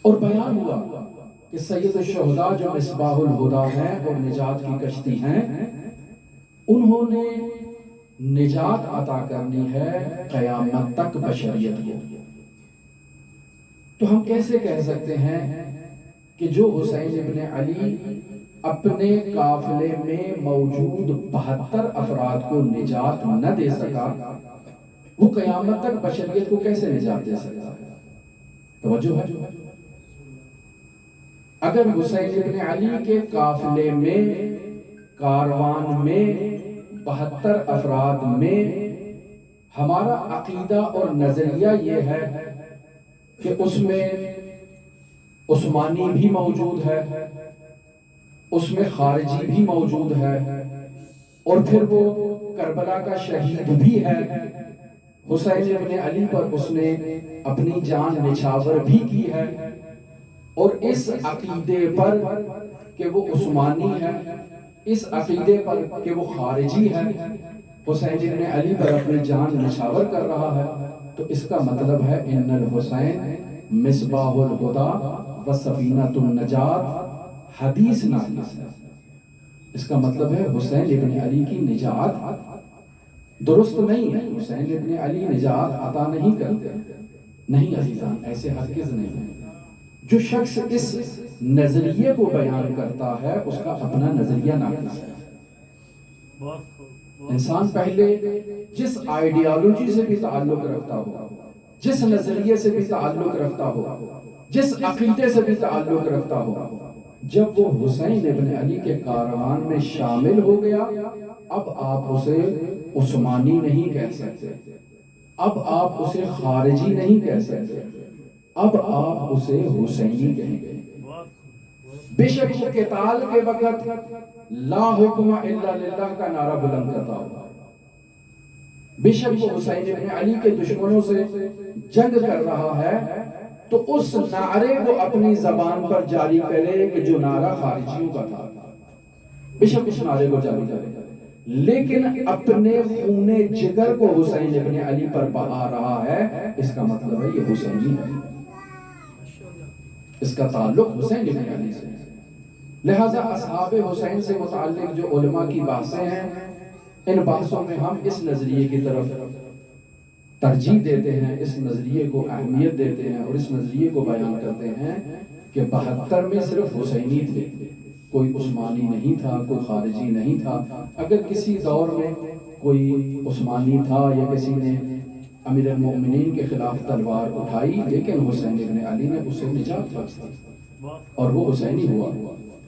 اور بیان ہوا کہ سید الشہداء جو مصباح الہدا ہیں اور نجات کی کشتی ہیں، انہوں نے نجات عطا کرنی ہے قیامت تک بشریت کو۔ تو ہم کیسے کہہ سکتے ہیں کہ جو حسین ابن علی اپنے قافلے میں موجود 72 افراد کو نجات نہ دے سکا، وہ قیامت تک بشریت کو کیسے نجات دے سکتا ہے؟ توجہ ہے۔ اگر حسین ابن علی کے قافلے میں، کاروان میں، 72 افراد میں ہمارا عقیدہ اور نظریہ یہ ہے کہ اس میں عثمانی بھی موجود ہے، اس میں خارجی بھی موجود ہے، اور پھر وہ کربلا کا شہید بھی ہے، حسین ابن علی پر اس نے اپنی جان نچھاور بھی کی ہے، اور اس عقیدے پر کہ وہ عثمانی ہے، اس عقیدے پر کہ وہ خارجی ہے، حسین ابن علی پر اپنی جان نچھاور کر رہا ہے، تو اس کا مطلب ہے ان الحسین مصباح الہدا و سفینۃ النجات، حدیث ناقص ہے۔ اس کا مطلب ہے حسین ابن علی کی نجات درست نہیں ہے، حسین ابن علی نجات عطا نہیں کرتے۔ نہیں عزیزان، ایسے ہرگز نہیں ہے۔ جو شخص اس نظریے کو بیان کرتا ہے اس کا اپنا نظریہ ناقص ہے۔ انسان پہلے جس آئیڈیالوجی سے بھی تعلق رکھتا ہو، جس نظریے سے بھی تعلق رکھتا ہو، جس عقیدے سے بھی تعلق رکھتا ہو، جب وہ حسین ابن علی کے کاروان میں شامل ہو گیا، اب آپ اسے عثمانی نہیں کہہ سکتے، اب آپ اسے خارجی نہیں کہہ سکتے، اب آپ اسے حسینی کہیں گے۔ بے شک وہ قتال کے وقت لا حکم الا للہ کا نعرہ بلند کرتا ہوگا، بے شک وہ حسین ابن علی کے دشمنوں سے جنگ کر رہا ہے، تو اس نعرے کو اپنی زبان پر جاری کرے کہ جو نعرہ خارجیوں کا تھا، بے شک اس نعرے کو جاری کرے، لیکن اپنے خون جگر کو حسین ابن علی پر بہا رہا ہے، اس کا مطلب ہے یہ حسینی ہے، اس کا تعلق حسین ابن علی سے۔ لہذا اصحاب حسین سے متعلق جو علماء کی بحثیں ہیں، ان بحثوں میں ہم اس نظریے کی طرف ترجیح دیتے ہیں، اس نظریے کو اہمیت دیتے ہیں، اور اس نظریے کو بیان کرتے ہیں کہ 72 میں صرف حسینی تھے، کوئی عثمانی نہیں تھا، کوئی خارجی نہیں تھا۔ اگر کسی دور میں کوئی عثمانی تھا یا کسی نے امیر المؤمنین کے خلاف تلوار اٹھائی، لیکن حسین ابن علی نے اسے نجات بخش دی اور وہ حسینی ہوا۔